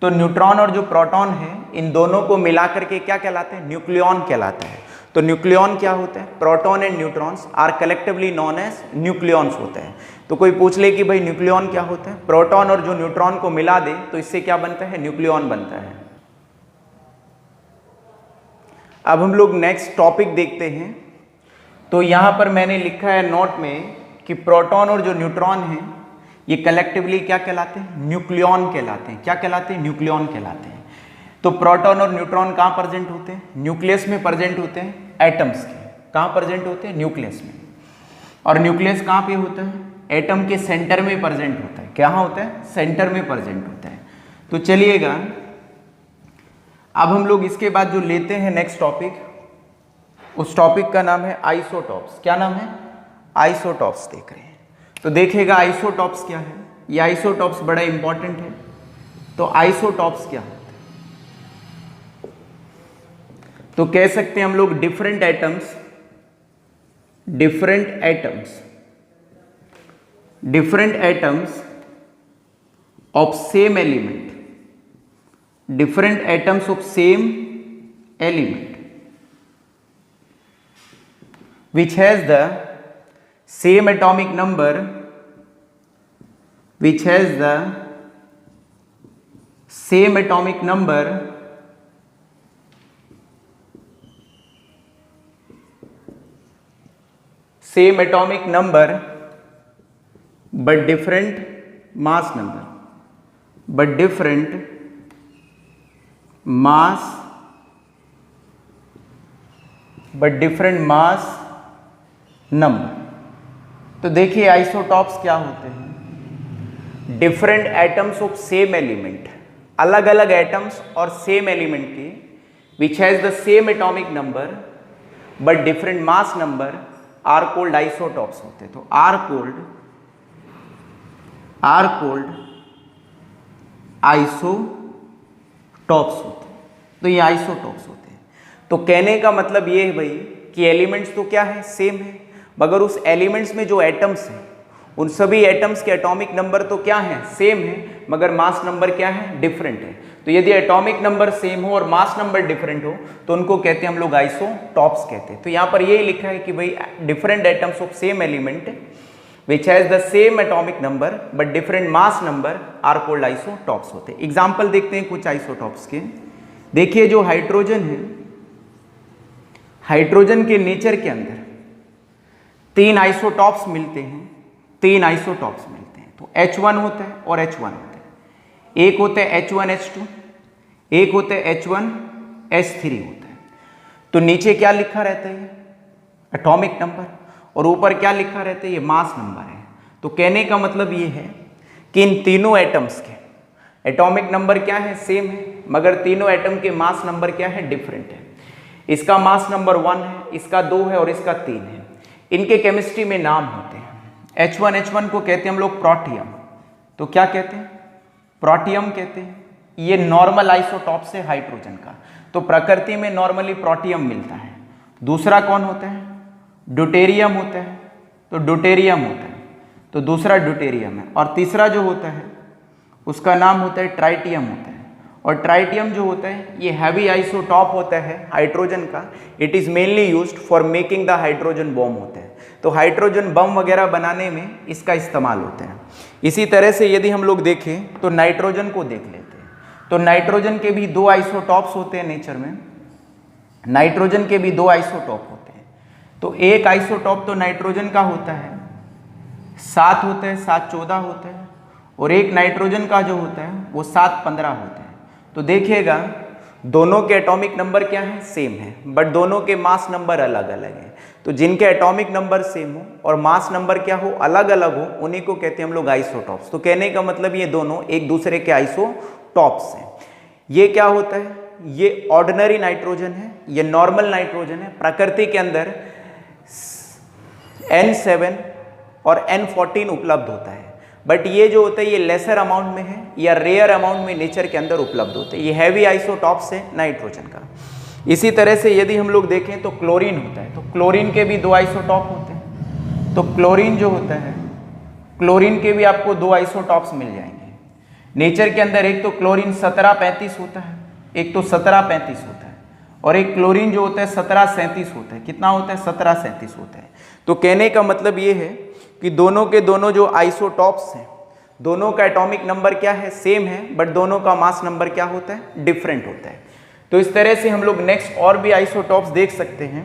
तो न्यूट्रॉन और जो प्रोटॉन है इन दोनों को मिलाकर के क्या कहलाते हैं, न्यूक्लियॉन कहलाता है। तो न्यूक्लियॉन क्या होता है, proton and neutrons are collectively known as nucleons होते हैं। तो कोई पूछ ले कि भाई न्यूक्लियॉन क्या होता है, प्रोटॉन और जो न्यूट्रॉन को मिला दे तो इससे क्या बनता है, न्यूक्लियॉन बनता है। अब हम लोग नेक्स्ट टॉपिक देखते हैं। तो यहाँ पर मैंने लिखा है नोट में कि प्रोटॉन और जो न्यूट्रॉन है ये कलेक्टिवली क्या कहलाते हैं, न्यूक्लियॉन कहलाते हैं। क्या कहलाते हैं, न्यूक्लियॉन कहलाते हैं। तो प्रोटॉन और न्यूट्रॉन कहाँ प्रेजेंट होते हैं, न्यूक्लियस में प्रेजेंट होते हैं एटम्स के। कहाँ प्रेजेंट होते हैं, न्यूक्लियस में। और न्यूक्लियस कहाँ पे होता है, एटम के सेंटर में प्रेजेंट होता है। कहाँ होता है, सेंटर में प्रेजेंट होता है। तो चलिएगा अब हम लोग इसके बाद जो लेते हैं नेक्स्ट टॉपिक, उस टॉपिक का नाम है आइसोटॉप्स। क्या नाम है, आइसोटॉप्स देख रहे हैं। तो देखिएगा आइसोटॉप्स क्या है, ये आइसोटॉप्स बड़ा इंपॉर्टेंट है। तो आइसोटॉप्स क्या होता है, तो कह सकते हैं हम लोग different atoms of same element, different atoms of same element which has the same atomic number, but different mass number, different mass number। तो देखिए आइसोटॉप्स क्या होते हैं, different atoms of same element, अलग अलग एटम्स और सेम एलिमेंट के, which has the same atomic number but different mass number, are called isotopes होते हैं। तो आर कोल्ड आइसोटॉप्स होते हैं। तो ये आइसोटॉप्स होते हैं। तो कहने का मतलब ये है भाई कि एलिमेंट्स तो क्या है, सेम है, मगर उस एलिमेंट्स में जो एटम्स हैं उन सभी एटम्स के एटॉमिक नंबर तो क्या है, सेम है, मगर मास नंबर क्या है, डिफरेंट है। तो यदि एटॉमिक नंबर सेम हो और मास नंबर डिफरेंट हो तो उनको कहते हैं हम लोग आइसोटॉप्स कहते हैं। तो यहाँ पर यही लिखा है कि भाई different atoms of same element which has the same atomic number but different mass number are called isotopes होते हैं। एग्जाम्पल देखते हैं कुछ आइसोटॉप्स के। देखिए जो हाइड्रोजन है, हाइड्रोजन के नेचर के अंदर 3 आइसोटॉप्स मिलते हैं, 3 आइसोटॉप्स मिलते हैं। तो H1 होता है और H1 होता है। एक होता है H1H2, एक होता है H1H3 होता है। तो नीचे क्या लिखा रहता है, एटॉमिक नंबर, और ऊपर क्या लिखा रहता है, ये मास नंबर है। तो कहने का मतलब ये है कि इन तीनों एटम्स के एटॉमिक नंबर क्या है, सेम है, मगर तीनों एटम के मास नंबर क्या है, डिफरेंट है। इसका मास नंबर 1 है, इसका 2 है और इसका 3 है। इनके केमिस्ट्री में नाम होते हैं, H1 को कहते हैं हम लोग प्रोटियम। तो क्या कहते हैं, प्रोटियम कहते हैं। ये नॉर्मल आइसोटॉप्स है हाइड्रोजन का, तो प्रकृति में नॉर्मली प्रोटियम मिलता है। दूसरा कौन होता है, ड्यूटेरियम होता है, तो ड्यूटेरियम होता है, तो दूसरा ड्यूटेरियम है। और तीसरा जो होता है उसका नाम होता है ट्राइटियम होता है। और ट्राइटियम जो होता है ये हैवी आइसोटॉप होता है हाइड्रोजन का। It is mainly used for making the hydrogen bomb होता है, तो हाइड्रोजन बम वगैरह बनाने में इसका इस्तेमाल होता है। इसी तरह से यदि हम लोग देखें तो नाइट्रोजन को देख लेते हैं, तो नाइट्रोजन के भी 2 आइसोटॉप्स होते हैं नेचर में। नाइट्रोजन के भी 2 आइसोटॉप होते हैं, तो एक आइसोटॉप तो नाइट्रोजन का होता है 7 होता है, 7-14 होता है, और एक नाइट्रोजन का जो होता है वो 7-15 होता है। तो देखिएगा दोनों के एटॉमिक नंबर क्या है, सेम है, बट दोनों के मास नंबर अलग अलग है। तो जिनके एटॉमिक नंबर सेम हो और मास नंबर क्या हो, अलग अलग हो, उन्हीं को कहते हैं हम लोग आइसोटॉप्स। तो कहने का मतलब ये दोनों एक दूसरे के आइसोटॉप्स हैं। ये क्या होता है, ये ऑर्डिनरी नाइट्रोजन है, ये नॉर्मल नाइट्रोजन है। प्रकृति के अंदर N7 और N14 उपलब्ध होता है, बट ये जो होता है ये लेसर अमाउंट में है या रेयर अमाउंट में नेचर के अंदर उपलब्ध होते हैं। ये हैवी आइसोटॉप्स है नाइट्रोजन का। इसी तरह से यदि हम लोग देखें तो क्लोरीन होता है, तो क्लोरीन के भी 2 आइसोटॉप होते हैं। तो क्लोरीन जो होता है, क्लोरीन के भी आपको 2 आइसोटॉप्स मिल जाएंगे नेचर के अंदर। एक तो क्लोरीन 1735 होता है, एक तो 1735 होता है, और एक क्लोरीन जो होता है 1737 होता है। कितना होता है, 1737 होता है। तो कहने का मतलब ये है कि दोनों के दोनों जो आइसोटॉप्स हैं, दोनों का एटॉमिक नंबर क्या है, सेम है, बट दोनों का मास नंबर क्या होता है, डिफरेंट होता है। तो इस तरह से हम लोग नेक्स्ट और भी आइसोटॉप्स देख सकते हैं।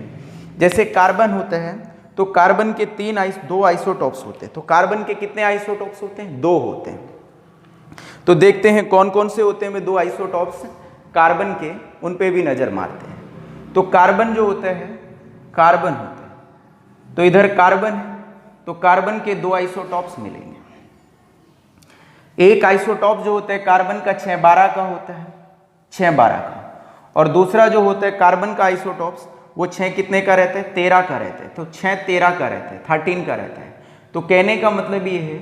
जैसे कार्बन होता है, तो कार्बन के 2 आइसोटॉप्स होते हैं। तो कार्बन के कितने आइसोटॉप्स होते हैं, 2 होते हैं। तो देखते हैं कौन कौन से होते हैं वे 2 आइसोटॉप्स कार्बन के, उन पे भी नजर मारते हैं। तो कार्बन जो होता है, कार्बन होता है, तो इधर कार्बन है, तो कार्बन के 2 आइसोटॉप्स मिलेंगे। एक आइसोटॉप जो होता है कार्बन का 6-12 का होता है, 6-12 का, और दूसरा जो होता है कार्बन का आइसोटॉप्स वो 6 कितने का रहता है, 13 का रहता है। तो 6-13 का रहता है, 13 का रहता है। तो कहने का मतलब ये है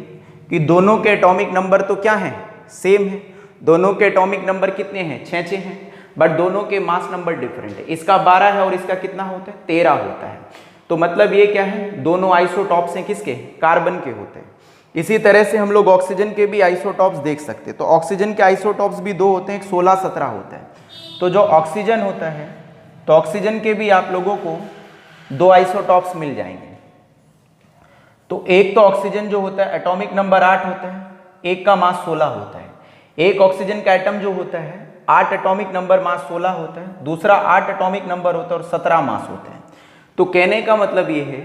कि दोनों के एटॉमिक नंबर तो क्या है, सेम है। दोनों के एटॉमिक नंबर कितने हैं, 6 हैं, बट दोनों के मास नंबर डिफरेंट है। इसका 12 है और इसका कितना होता है, 13 होता है। तो मतलब ये क्या है, दोनों आइसोटॉप्स हैं किसके, कार्बन के होते हैं। इसी तरह से हम लोग ऑक्सीजन के भी आइसोटॉप्स देख सकते हैं। तो ऑक्सीजन के आइसोटॉप्स भी 2 होते हैं, एक 16-17 होता है। तो जो ऑक्सीजन होता है, तो ऑक्सीजन के भी आप लोगों को 2 आइसोटॉप्स मिल जाएंगे। तो एक तो ऑक्सीजन जो होता है एटॉमिक नंबर 8 होता है, एक का मास 16 होता है। एक ऑक्सीजन का एटम जो होता है 8 एटॉमिक नंबर, मास 16 होता है, दूसरा 8 एटॉमिक नंबर होता है और 17 मास होता है। तो कहने का मतलब ये है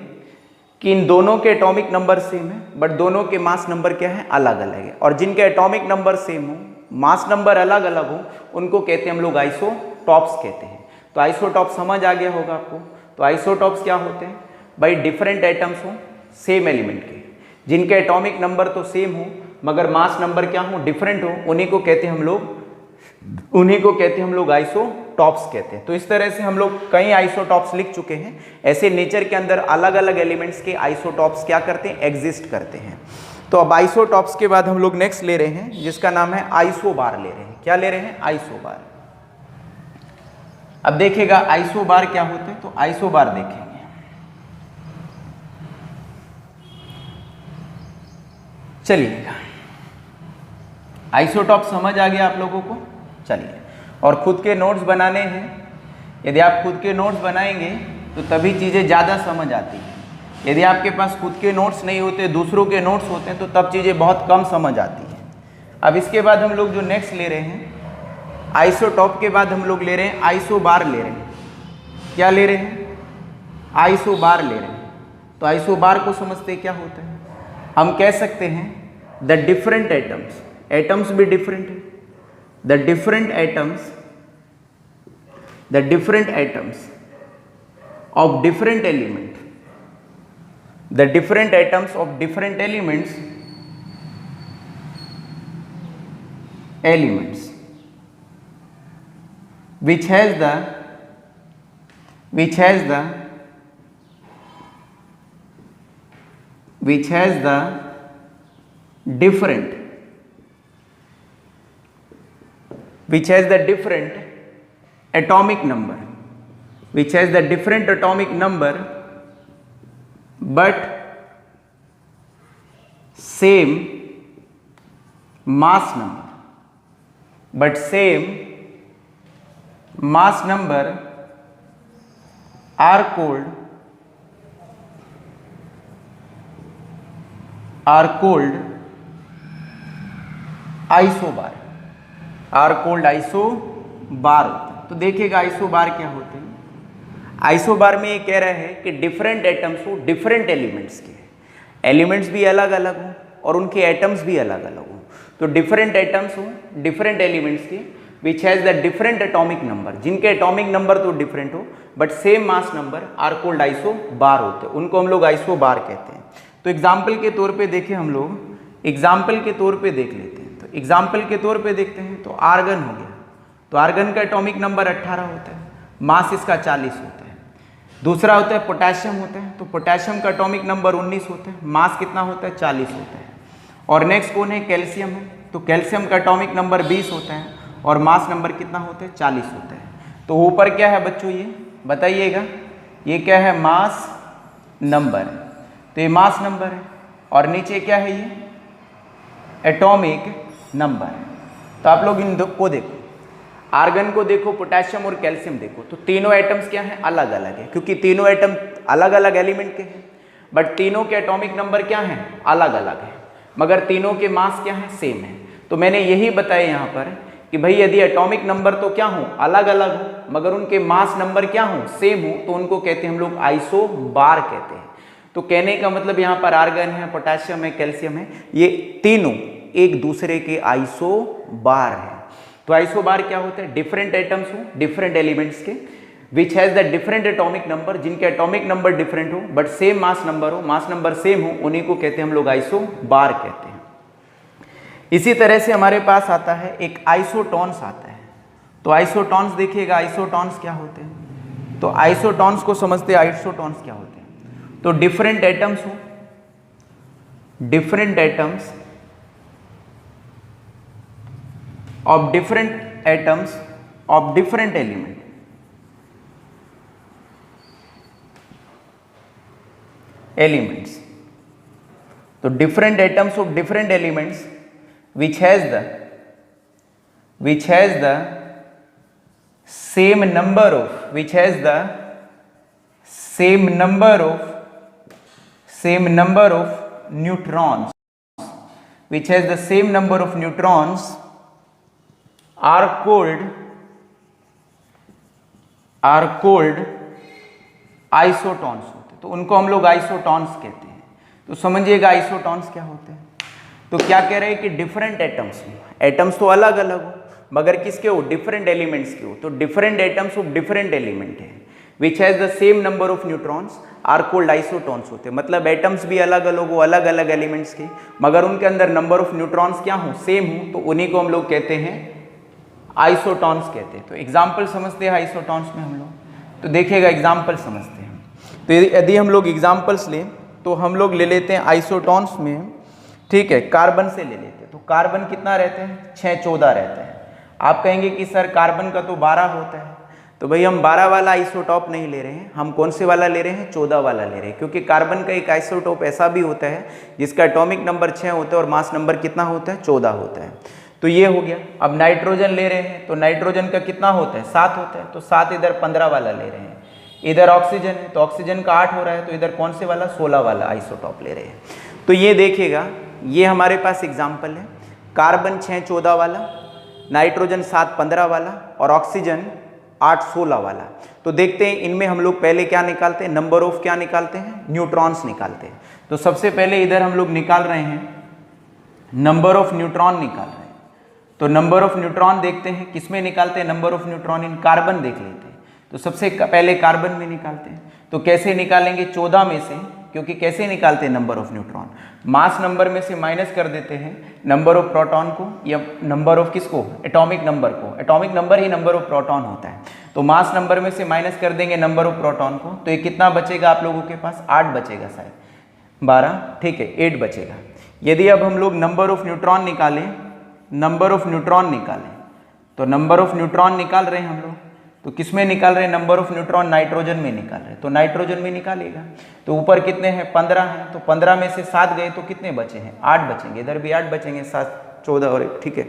कि इन दोनों के एटॉमिक नंबर सेम है, बट दोनों के मास नंबर क्या है, अलग अलग है। और जिनके एटॉमिक नंबर सेम हो, मास नंबर अलग अलग हो, उनको कहते हैं हम लोग आइसोटॉप्स कहते हैं। तो आइसोटॉप समझ आ गया होगा आपको। तो आइसोटॉप्स क्या होते हैं भाई, डिफरेंट एटम्स हो सेम एलिमेंट के, जिनके एटॉमिक नंबर तो सेम हो मगर मास नंबर क्या हो, डिफरेंट हो, उन्हीं को कहते हैं हम लोग आइसोटॉप्स कहते हैं। तो इस तरह से हम लोग कई आइसोटॉप्स लिख चुके हैं। ऐसे नेचर के अंदर अलग अलग एलिमेंट्स के आइसोटॉप्स क्या करते हैं, एग्जिस्ट करते हैं। तो अब आइसोटॉप्स के बाद हम लोग नेक्स्ट ले रहे हैं जिसका नाम है आइसोबार ले रहे हैं। क्या ले रहे हैं, आइसोबार। अब देखिएगा आइसोबार क्या होते हैं, तो आइसोबार देखेंगे। चलिएगा, आइसोटॉप समझ आ गया आप लोगों को। चलिए, और खुद के नोट्स बनाने हैं। यदि आप खुद के नोट्स बनाएंगे तो तभी चीज़ें ज़्यादा समझ आती हैं। यदि आपके पास खुद के नोट्स नहीं होते, दूसरों के नोट्स होते हैं, तो तब चीज़ें बहुत कम समझ आती हैं। अब इसके बाद हम लोग जो नेक्स्ट ले रहे हैं, आइसोटॉप के बाद हम लोग ले रहे हैं आइसोबार ले रहे हैं। क्या ले रहे हैं, आइसोबार ले रहे हैं। तो आइसोबार को समझते क्या होता है, हम कह सकते हैं द डिफरेंट एटम्स, एटम्स भी डिफरेंट है, the different atoms of different element, the different atoms of different elements elements which has the different atomic number, but same mass number, are called isobar, तो देखिएगा isobar क्या होते हैं। Isobar में ये कह रहा है कि डिफरेंट एटम्स हो डिफरेंट एलिमेंट्स के, एलिमेंट्स भी अलग अलग हो और उनके एटम्स भी अलग अलग हो, तो डिफरेंट एटम्स हो डिफरेंट एलिमेंट्स के which has the different atomic number, जिनके एटॉमिक नंबर तो डिफरेंट हो but same mass number, are called isobar होते हैं, उनको हम लोग आइसोबार कहते हैं। तो एग्जाम्पल के तौर पे देखें, हम लोग एग्जाम्पल के तौर पे देख लेते हैं। तो एग्जाम्पल के तौर पे देखते हैं तो आर्गन हो गया, तो आर्गन का एटॉमिक नंबर 18 होता है, मास इसका 40 होता है। दूसरा होता है पोटेशियम होता है, तो पोटेशियम का एटॉमिक नंबर 19 होता है, मास कितना होता है 40 होता है। और नेक्स्ट कौन है, कैल्शियम है, तो कैल्शियम का एटॉमिक नंबर 20 होता है और मास नंबर कितना होता है 40 होता है। तो ऊपर क्या है बच्चों, ये बताइएगा, ये क्या है मास नंबर, तो ये मास नंबर है, और नीचे क्या है ये एटॉमिक नंबर। तो आप लोग इन दो को देखो, आर्गन को देखो, पोटेशियम और कैल्शियम देखो, तो तीनों एटम्स क्या हैं अलग अलग है, क्योंकि तीनों एटम अलग अलग एलिमेंट के हैं, बट तीनों के एटॉमिक नंबर क्या हैं अलग अलग है, मगर तीनों के मास क्या है सेम है। तो मैंने यही बताया यहाँ पर कि भाई यदि एटॉमिक नंबर तो क्या हो अलग अलग हो मगर उनके मास नंबर क्या हो सेम हो, तो उनको कहते हैं हम लोग आइसोबार कहते हैं। तो कहने का मतलब यहाँ पर आर्गन है, पोटेशियम है, कैल्शियम है, ये तीनों एक दूसरे के आइसोबार है। तो आइसोबार क्या होता है, डिफरेंट एटम्स हो डिफरेंट एलिमेंट्स के which has the different atomic number, जिनके एटॉमिक नंबर डिफरेंट हो बट सेम मास नंबर हो, मास नंबर सेम हो, उन्हीं को कहते हैं हम लोग आइसोबार कहते हैं। इसी तरह से हमारे पास आता है एक आइसोटॉन्स आता है। तो आइसोटॉन्स देखिएगा, आइसोटॉन्स क्या होते हैं, तो आइसोटॉन्स को समझते हैं, आइसोटॉन्स क्या होते हैं। तो डिफरेंट एटम्स हो, different atoms of different atoms of different elements, तो different atoms of different elements which has the same number of neutrons, which has the same number of neutrons are called आइसोटॉन्स होते हैं। तो उनको हम लोग आइसोटॉन्स कहते हैं। तो समझिएगा आइसोटॉन्स क्या होते हैं। तो क्या कह रहे हैं कि डिफरेंट एटम्स हो, एटम्स तो अलग अलग हो मगर किसके हो डिफरेंट एलिमेंट्स के हो, तो different atoms of different element है which has the same number of neutrons are called isotones होते हैं। मतलब एटम्स भी अलग अलग हो, अलग अलग एलिमेंट्स के, मगर उनके अंदर नंबर ऑफ न्यूट्रॉन्स क्या हो सेम हो, तो उन्हीं को हम लोग कहते हैं आइसोटॉन्स कहते हैं। तो एग्जाम्पल समझते हैं आइसोटॉन्स में हम लोग, तो देखिएगा एग्जाम्पल समझते हैं। तो यदि हम लोग एग्जाम्पल्स लें तो हम लोग ले लेते हैं आइसोटॉन्स में, ठीक है, कार्बन से ले लेते हैं। तो कार्बन कितना रहते हैं 6-14 रहते हैं। आप कहेंगे कि सर कार्बन का तो 12 होता है, तो भाई हम 12 वाला आइसोटॉप नहीं ले रहे हैं, हम कौन से वाला ले रहे हैं 14 वाला ले रहे हैं, क्योंकि कार्बन का एक आइसोटॉप ऐसा भी होता है जिसका एटॉमिक नंबर 6 होता है और मास नंबर कितना होता है 14 होता है। तो ये हो गया। अब नाइट्रोजन ले रहे हैं तो नाइट्रोजन का कितना होता है 7 होता है, तो 7 इधर 15 वाला ले रहे हैं। इधर ऑक्सीजन है तो ऑक्सीजन का 8 हो रहा है, तो इधर कौन से वाला 16 वाला आइसोटॉप ले रहे हैं। तो ये देखिएगा, ये हमारे पास एग्जाम्पल है, कार्बन 6-14 वाला, नाइट्रोजन 7-15 वाला और ऑक्सीजन 8-16 वाला। तो देखते हैं इनमें हम लोग पहले क्या निकालते हैं, नंबर ऑफ क्या निकालते हैं, न्यूट्रॉन्स निकालते हैं। तो सबसे पहले इधर हम लोग निकाल रहे हैं नंबर ऑफ न्यूट्रॉन निकाल रहे हैं। तो नंबर ऑफ न्यूट्रॉन देखते हैं किसमें निकालते हैं, number of neutron in carbon देख लेते हैं। तो सबसे पहले कार्बन में निकालते हैं। तो कैसे निकालेंगे, 14 में से क्योंकि कैसे निकालते हैं number of neutron, mass number में से माइनस कर देते हैं नंबर ऑफ प्रोटॉन को या नंबर ऑफ किसको, एटॉमिक नंबर को। Atomic number he number of proton होता है, तो मास नंबर में से माइनस कर देंगे नंबर ऑफ प्रोटॉन को, तो ये कितना बचेगा आप लोगों के पास, 8 बचेगा, शायद 12, ठीक है 8 बचेगा। यदि अब हम लोग नंबर ऑफ न्यूट्रॉन निकालें, नंबर ऑफ न्यूट्रॉन निकालें, तो नंबर ऑफ न्यूट्रॉन निकाल रहे हैं हम लोग, तो किस में निकाल रहे हैं, नंबर ऑफ न्यूट्रॉन नाइट्रोजन में निकाल रहे हैं, तो नाइट्रोजन में निकालेगा। तो ऊपर कितने हैं, 15 हैं, तो 15 में से 7 गए तो कितने बचे हैं, 8 बचेंगे, इधर भी 8 बचेंगे, 7 14 और 1, ठीक है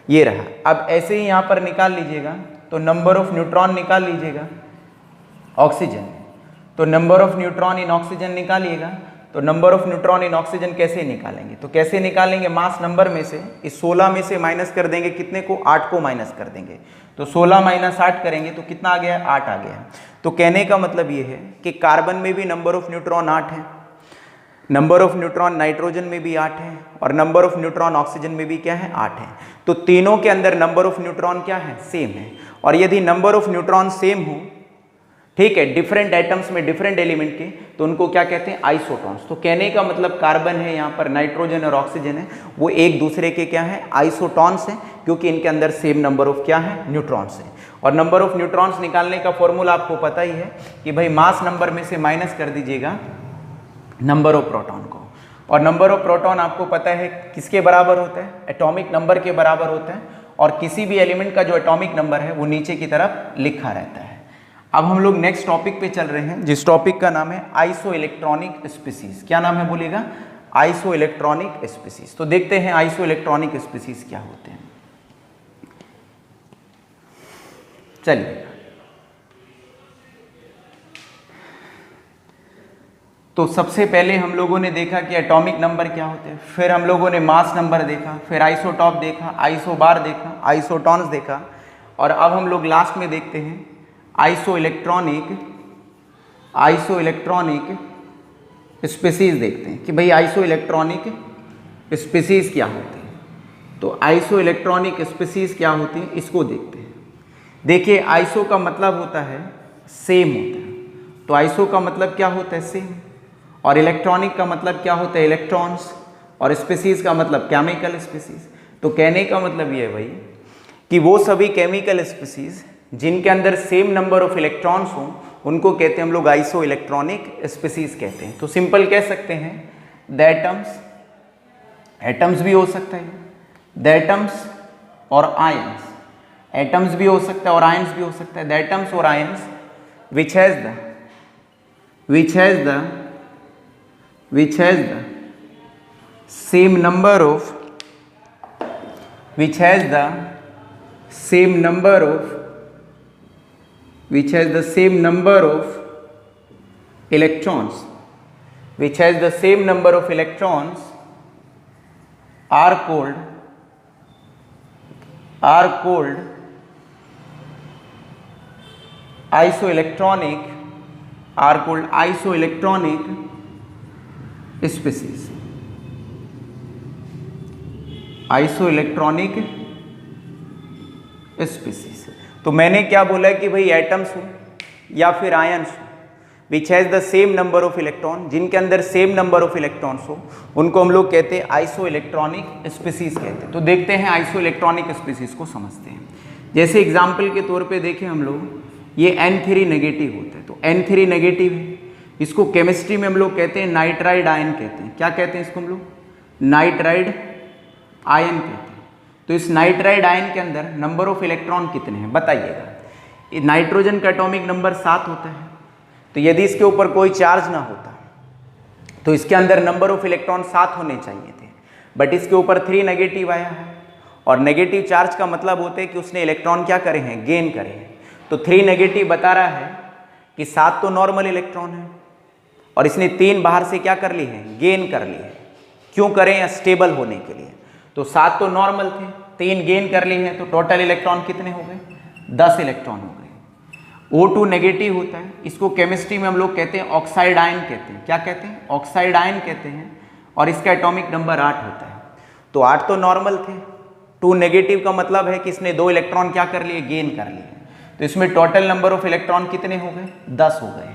ये रहा। अब ऐसे ही यहाँ पर निकाल लीजिएगा, तो नंबर ऑफ न्यूट्रॉन निकाल लीजिएगा ऑक्सीजन, तो number of neutron in oxygen निकालिएगा। तो number of neutron in oxygen कैसे निकालेंगे, तो कैसे निकालेंगे, मास नंबर में से इस 16 में से माइनस कर देंगे, कितने को, 8 को माइनस कर देंगे, तो 16 माइनस 8 करेंगे तो कितना आ गया, 8 आ गया। तो कहने का मतलब ये है कि कार्बन में भी नंबर ऑफ न्यूट्रॉन 8 है, नंबर ऑफ न्यूट्रॉन नाइट्रोजन में भी 8 है, और नंबर ऑफ न्यूट्रॉन ऑक्सीजन में भी क्या है, 8 है। तो तीनों के अंदर नंबर ऑफ न्यूट्रॉन क्या है, सेम है। और यदि नंबर ऑफ न्यूट्रॉन सेम हो, ठीक है, डिफरेंट एटम्स में डिफरेंट एलिमेंट के, तो उनको क्या कहते हैं, आइसोटॉन्स। तो कहने का मतलब कार्बन है, यहाँ पर नाइट्रोजन और ऑक्सीजन है, वो एक दूसरे के क्या है, आइसोटॉन्स हैं, क्योंकि इनके अंदर सेम नंबर ऑफ क्या है, न्यूट्रॉन्स है। और नंबर ऑफ न्यूट्रॉन्स निकालने का फॉर्मूला आपको पता ही है कि भाई मास नंबर में से माइनस कर दीजिएगा नंबर ऑफ प्रोटॉन को, और नंबर ऑफ प्रोटॉन आपको पता है किसके बराबर होता है, एटॉमिक नंबर के बराबर होता है, और किसी भी एलिमेंट का जो एटॉमिक नंबर है वो नीचे की तरफ लिखा रहता है। अब हम लोग नेक्स्ट टॉपिक पे चल रहे हैं, जिस टॉपिक का नाम है आइसो इलेक्ट्रॉनिक स्पीसीज। क्या नाम है बोलिएगा, आइसो इलेक्ट्रॉनिक स्पीसीज। तो देखते हैं आइसो इलेक्ट्रॉनिक स्पीसीज क्या होते हैं। चलिए, तो सबसे पहले हम लोगों ने देखा कि एटॉमिक नंबर क्या होते हैं, फिर हम लोगों ने मास नंबर देखा, फिर आइसोटॉप देखा, आइसोबार देखा, आइसोटॉन्स देखा, और अब हम लोग लास्ट में देखते हैं आइसो इलेक्ट्रॉनिक स्पीसीज देखते हैं कि भाई आइसो इलेक्ट्रॉनिक स्पीसीज क्या होती है। तो आइसो इलेक्ट्रॉनिक स्पीसीज क्या होती है, इसको देखते हैं। देखिए, आइसो का मतलब होता है सेम होता है, तो आइसो का मतलब क्या होता है, सेम, और इलेक्ट्रॉनिक का मतलब क्या होता है, इलेक्ट्रॉन्स, और स्पीसीज का मतलब केमिकल स्पीसीज। तो कहने का मतलब ये है भाई कि वो सभी केमिकल स्पीसीज जिनके अंदर सेम नंबर ऑफ इलेक्ट्रॉन्स हों, उनको कहते हैं हम लोग आइसो इलेक्ट्रॉनिक स्पीसीज कहते हैं। तो सिंपल कह सकते हैं द एटम्स, एटम्स भी हो सकता है, द एटम्स और आयंस, एटम्स भी हो सकता है और आयंस भी हो सकता है, द एटम्स और ions which has the same number of electrons, are called isoelectronic species. Isoelectronic species. तो मैंने क्या बोला कि भाई एटम्स हो या फिर आयंस हो, विच has the same number of electron, जिनके अंदर सेम नंबर ऑफ इलेक्ट्रॉन्स हो, उनको हम लोग कहते हैं आइसो इलेक्ट्रॉनिक स्पीसीज कहते हैं। तो देखते हैं आइसो इलेक्ट्रॉनिक स्पीसीज को समझते हैं। जैसे एग्जाम्पल के तौर पे देखें हम लोग, ये N3 नेगेटिव होता है, तो N3 नेगेटिव है, इसको केमिस्ट्री में हम लोग कहते हैं नाइट्राइड आयन कहते हैं। क्या कहते हैं इसको हम लोग, नाइट्राइड आयन कहते हैं। तो इस नाइट्राइड आयन के अंदर नंबर ऑफ इलेक्ट्रॉन कितने हैं बताइएगा। नाइट्रोजन का एटॉमिक नंबर 7 होता है, तो यदि इसके ऊपर कोई चार्ज ना होता तो इसके अंदर नंबर ऑफ इलेक्ट्रॉन 7 होने चाहिए थे, बट इसके ऊपर 3 नेगेटिव आया है, और नेगेटिव चार्ज का मतलब होता है कि उसने इलेक्ट्रॉन क्या करे हैं, गेन करे हैं। तो 3 नेगेटिव बता रहा है कि 7 तो नॉर्मल इलेक्ट्रॉन है, और इसने 3 बाहर से क्या कर ली है, गेन कर ली है। क्यों करें, स्टेबल होने के लिए। तो 7 तो नॉर्मल थे, 3 गेन कर ली है, तो टोटल इलेक्ट्रॉन कितने हो गए, 10 इलेक्ट्रॉन हो गए। O2 नेगेटिव होता है, इसको केमिस्ट्री में हम लोग कहते हैं ऑक्साइड आयन कहते हैं। क्या कहते हैं, ऑक्साइड आयन कहते हैं, और इसका एटॉमिक नंबर 8 होता है। तो 8 तो नॉर्मल थे, 2 नेगेटिव का मतलब है कि इसने 2 इलेक्ट्रॉन क्या कर लिए, गेन कर लिए। तो इसमें टोटल नंबर ऑफ इलेक्ट्रॉन कितने हो गए, 10 हो गए।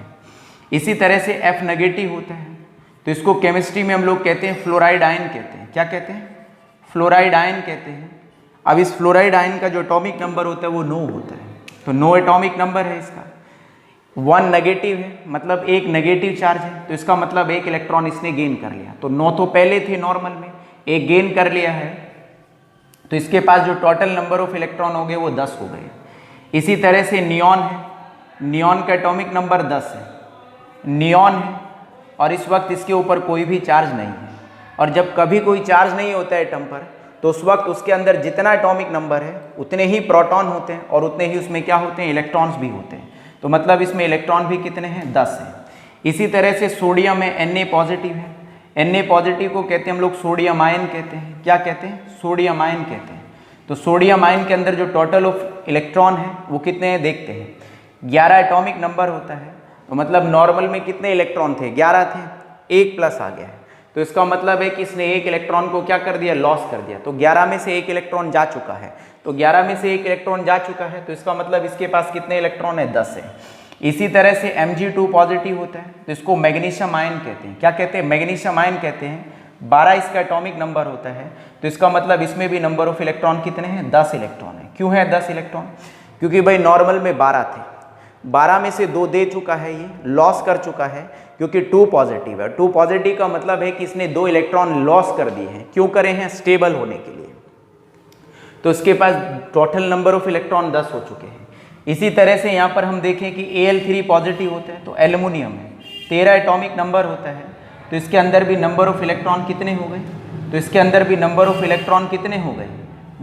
इसी तरह से F नेगेटिव होता है, तो इसको केमिस्ट्री में हम लोग कहते हैं फ्लोराइड आयन कहते हैं। क्या कहते हैं? फ्लोराइड आयन कहते हैं। अब इस फ्लोराइड आयन का जो एटॉमिक नंबर होता है वो 9 होता है। तो 9 एटॉमिक नंबर है इसका। 1 नेगेटिव है, मतलब एक नेगेटिव चार्ज है, तो इसका मतलब एक इलेक्ट्रॉन इसने गेन कर लिया। तो 9 तो पहले थे नॉर्मल में, एक गेन कर लिया है, तो इसके पास जो टोटल नंबर ऑफ इलेक्ट्रॉन हो गए वो 10 हो गए। इसी तरह से नियॉन है, नियॉन का एटॉमिक नंबर 10 है, नियॉन है, और इस वक्त इसके ऊपर कोई भी चार्ज नहीं है। और जब कभी कोई चार्ज नहीं होता है एटम पर, तो उस वक्त उसके अंदर जितना एटॉमिक नंबर है उतने ही प्रोटॉन होते हैं और उतने ही उसमें क्या होते हैं? इलेक्ट्रॉन्स भी होते हैं। तो मतलब इसमें इलेक्ट्रॉन भी कितने हैं? 10 हैं। इसी तरह से सोडियम में Na पॉजिटिव है। Na पॉजिटिव को कहते हैं हम लोग सोडियम आयन कहते हैं। क्या कहते हैं? सोडियम आयन कहते हैं। तो सोडियम आयन के अंदर जो टोटल ऑफ इलेक्ट्रॉन है वो कितने हैं देखते हैं। 11 एटॉमिक नंबर होता है। तो मतलब नॉर्मल में कितने इलेक्ट्रॉन थे? 11 थे, 1 प्लस आ गया है। तो इसका मतलब है कि इसने एक इलेक्ट्रॉन को क्या कर दिया? लॉस कर दिया। तो 11 में से एक इलेक्ट्रॉन जा चुका है। तो 11 में से एक इलेक्ट्रॉन जा चुका है, तो इसका मतलब इसके पास कितने इलेक्ट्रॉन है? 10 है। इसी तरह से Mg2 पॉजिटिव होता है, तो इसको मैग्नीशियम आयन कहते हैं। क्या कहते हैं? मैग्नीशियम आयन कहते हैं। 12 इसका एटॉमिक नंबर होता है, तो इसका मतलब इसमें भी नंबर ऑफ इलेक्ट्रॉन कितने हैं? 10 इलेक्ट्रॉन है। क्यों है 10 इलेक्ट्रॉन? क्योंकि भाई नॉर्मल में 12 थे, 12 में से 2 दे चुका है, ये लॉस कर चुका है, क्योंकि 2 पॉजिटिव है। 2 पॉजिटिव का मतलब है कि इसने 2 इलेक्ट्रॉन लॉस कर दिए हैं। क्यों करे हैं? स्टेबल होने के लिए। तो इसके पास टोटल नंबर ऑफ इलेक्ट्रॉन 10 हो चुके हैं। इसी तरह से यहाँ पर हम देखें कि Al3 पॉजिटिव होता है, तो एल्युमिनियम है, 13 एटॉमिक नंबर होता है, तो इसके अंदर भी नंबर ऑफ इलेक्ट्रॉन कितने हो गए? तो इसके अंदर भी नंबर ऑफ इलेक्ट्रॉन कितने हो गए?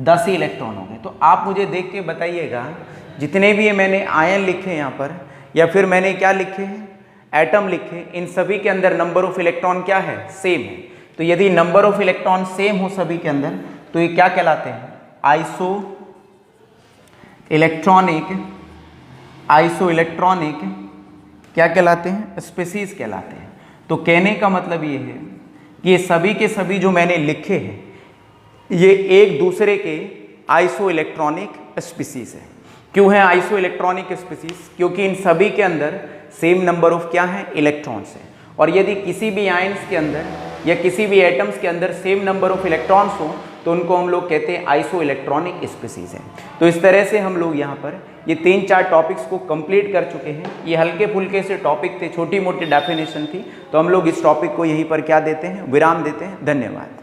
10 ही इलेक्ट्रॉन हो गए। तो आप मुझे देख के बताइएगा, जितने भी ये मैंने आयन लिखे यहाँ पर, या फिर मैंने क्या लिखे हैं? एटम लिखे, इन सभी के अंदर नंबर ऑफ इलेक्ट्रॉन क्या है? सेम है। तो यदि नंबर ऑफ इलेक्ट्रॉन सेम हो सभी के अंदर, तो ये क्या कहलाते हैं? आइसो इलेक्ट्रॉनिक क्या कहलाते हैं? स्पीसीज कहलाते हैं। तो कहने का मतलब ये है कि ये सभी के सभी जो मैंने लिखे हैं, ये एक दूसरे के आइसो इलेक्ट्रॉनिक स्पीसीज है। क्यों है आइसो इलेक्ट्रॉनिक स्पीसीज? क्योंकि इन सभी के अंदर सेम नंबर ऑफ क्या है? इलेक्ट्रॉन्स है। और यदि किसी भी आयन्स के अंदर या किसी भी एटम्स के अंदर सेम नंबर ऑफ इलेक्ट्रॉन्स हो, तो उनको हम लोग कहते हैं आइसो इलेक्ट्रॉनिक स्पीसीज है। तो इस तरह से हम लोग यहाँ पर ये 3-4 टॉपिक्स को कंप्लीट कर चुके हैं। ये हल्के फुल्के से टॉपिक थे, छोटी मोटी डेफिनेशन थी, तो हम लोग इस टॉपिक को यहीं पर क्या देते हैं? विराम देते हैं। धन्यवाद।